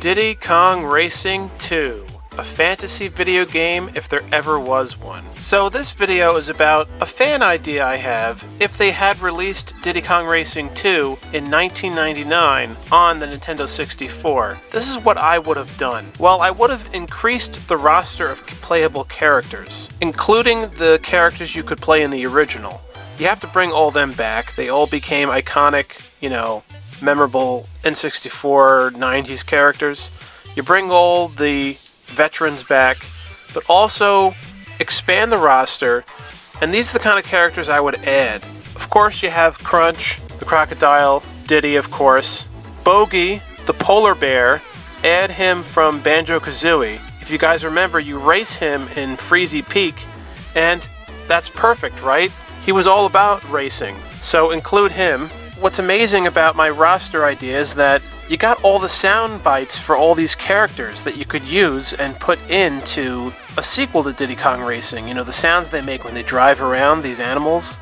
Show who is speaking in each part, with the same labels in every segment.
Speaker 1: Diddy Kong Racing 2, a fantasy video game if there ever was one. So this video is about a fan idea I have if they had released Diddy Kong Racing 2 in 1999 on the Nintendo 64. This is what I would have done. Well, I would have increased the roster of playable characters, including the characters you could play in the original. You have to bring all them back. They all became iconic, memorable N64 90s characters. You bring all the veterans back, but also expand the roster, and these are the kind of characters I would add. Of course, you have Crunch, the crocodile, Diddy, of course, Bogey, the polar bear. Add him from Banjo-Kazooie. If you guys remember, you race him in Freezy Peak, and that's perfect, right? He was all about racing, so include him. What's amazing about my roster idea is that you got all the sound bites for all these characters that you could use and put into a sequel to Diddy Kong Racing. The sounds they make when they drive around, these animals.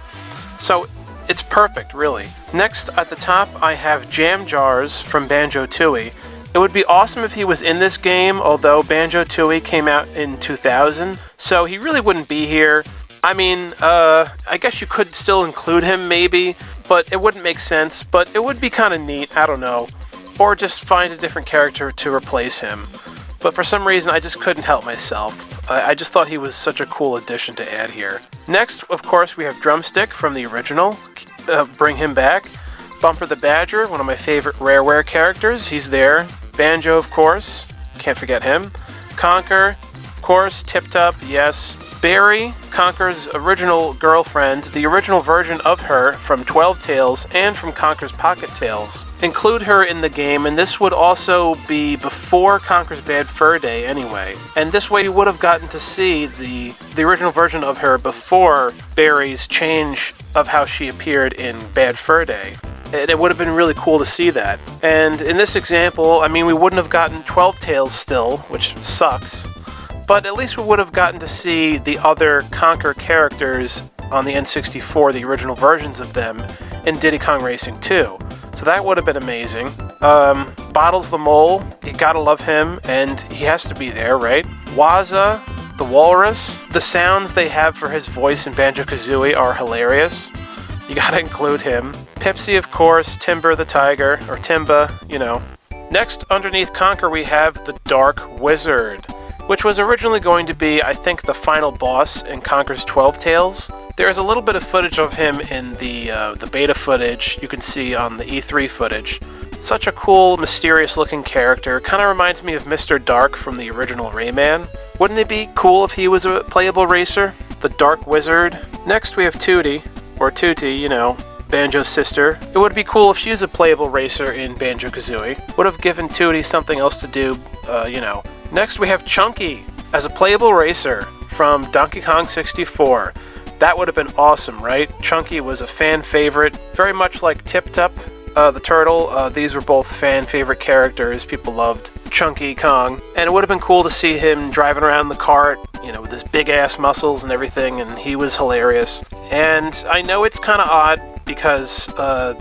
Speaker 1: So it's perfect, really. Next, at the top, I have Jam Jars from Banjo-Tooie. It would be awesome if he was in this game, although Banjo-Tooie came out in 2000, so he really wouldn't be here. I guess you could still include him, maybe, but it wouldn't make sense, but it would be kind of neat, I don't know. Or just find a different character to replace him. But for some reason, I just couldn't help myself. I just thought he was such a cool addition to add here. Next, of course, we have Drumstick from the original. Bring him back. Bumper the Badger, one of my favorite Rareware characters. He's there. Banjo, of course. Can't forget him. Conker, of course. Tip Top, yes. Barry, Conker's original girlfriend, the original version of her from 12 Tales and from Conker's Pocket Tales. Include her in the game, and this would also be before Conker's Bad Fur Day anyway. And this way you would have gotten to see the original version of her before Barry's change of how she appeared in Bad Fur Day. And it would have been really cool to see that. And in this example, we wouldn't have gotten 12 Tales still, which sucks. But at least we would have gotten to see the other Conker characters on the N64, the original versions of them, in Diddy Kong Racing 2. So that would have been amazing. Bottles the Mole, you gotta love him, and he has to be there, right? Waza, the Walrus, the sounds they have for his voice in Banjo-Kazooie are hilarious. You gotta include him. Pipsy, of course, Timber the Tiger, or Timba, Next, underneath Conker, we have the Dark Wizard, which was originally going to be, I think, the final boss in Conker's 12 Tales. There's a little bit of footage of him in the beta footage you can see on the E3 footage. Such a cool, mysterious-looking character. Kind of reminds me of Mr. Dark from the original Rayman. Wouldn't it be cool if he was a playable racer? The Dark Wizard. Next, we have Tootie, or Tootie, Banjo's sister. It would be cool if she was a playable racer in Banjo-Kazooie. Would have given Tootie something else to do, Next, we have Chunky as a playable racer from Donkey Kong 64. That would have been awesome, right? Chunky was a fan favorite, very much like Tip Top, the turtle. These were both fan favorite characters. People loved Chunky Kong. And it would have been cool to see him driving around the cart, with his big ass muscles and everything, and he was hilarious. And I know it's kind of odd because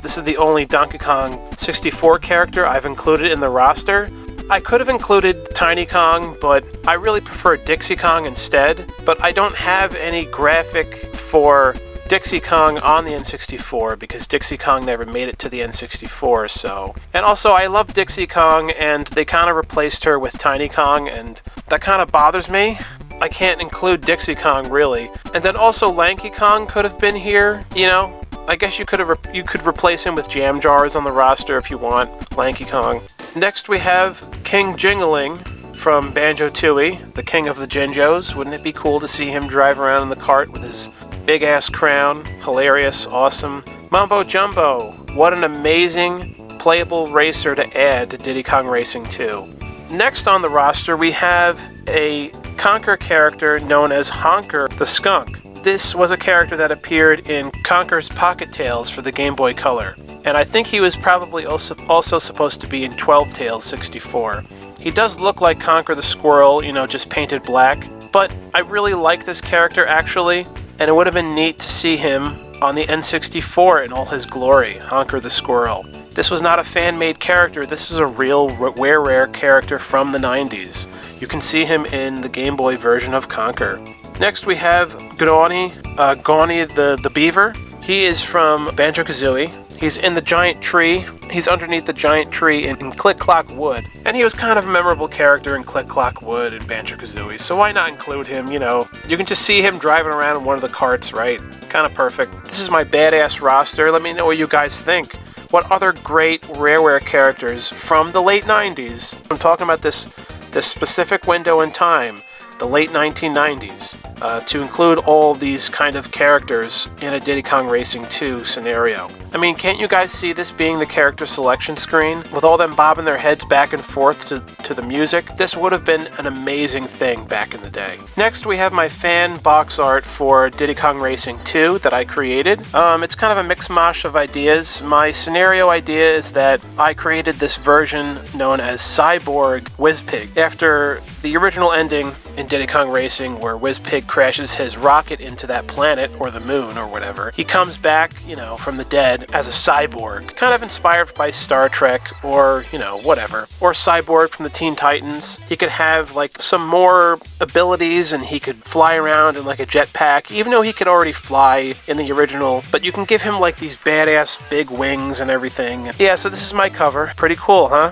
Speaker 1: this is the only Donkey Kong 64 character I've included in the roster. I could have included Tiny Kong, but I really prefer Dixie Kong instead. But I don't have any graphic for Dixie Kong on the N64 because Dixie Kong never made it to the N64, so. And also, I love Dixie Kong, and they kind of replaced her with Tiny Kong, and that kind of bothers me. I can't include Dixie Kong, really. And then also Lanky Kong could have been here, I guess you could replace him with Jam Jars on the roster if you want, Lanky Kong. Next we have King Jingling from Banjo-Tooie, the king of the Jinjos. Wouldn't it be cool to see him drive around in the cart with his big-ass crown? Hilarious, awesome. Mumbo Jumbo, what an amazing playable racer to add to Diddy Kong Racing 2. Next on the roster we have a Conker character known as Honker the Skunk. This was a character that appeared in Conker's Pocket Tales for the Game Boy Color. And I think he was probably also supposed to be in 12 Tales 64. He does look like Conker the Squirrel, just painted black. But I really like this character, actually. and it would have been neat to see him on the N64 in all his glory, Honker the Squirrel. This was not a fan-made character, this is a real Rareware character from the 90s. You can see him in the Game Boy version of Conker. Next we have Gawny the Beaver. He is from Banjo-Kazooie. He's in the giant tree. He's underneath the giant tree in Click Clock Wood. And he was kind of a memorable character in Click Clock Wood and Banjo-Kazooie, so why not include him, you know? You can just see him driving around in one of the carts, right? Kind of perfect. This is my badass roster. Let me know what you guys think. What other great Rareware characters from the late 90s? I'm talking about this specific window in time, the late 1990s, to include all these kind of characters in a Diddy Kong Racing 2 scenario. I mean, can't you guys see this being the character selection screen? With all them bobbing their heads back and forth to the music, this would have been an amazing thing back in the day. Next, we have my fan box art for Diddy Kong Racing 2 that I created. It's kind of a mix-mash of ideas. My scenario idea is that I created this version known as Cyborg Whizpig, after the original ending in Diddy Kong Racing where Whizpig crashes his rocket into that planet, or the moon, or whatever. He comes back, you know, from the dead as a cyborg, kind of inspired by Star Trek, or, you know, whatever. Or Cyborg from the Teen Titans. He could have, like, some more abilities, and he could fly around in, like, a jetpack, even though he could already fly in the original, but you can give him, like, these badass big wings and everything. Yeah, so this is my cover. Pretty cool, huh?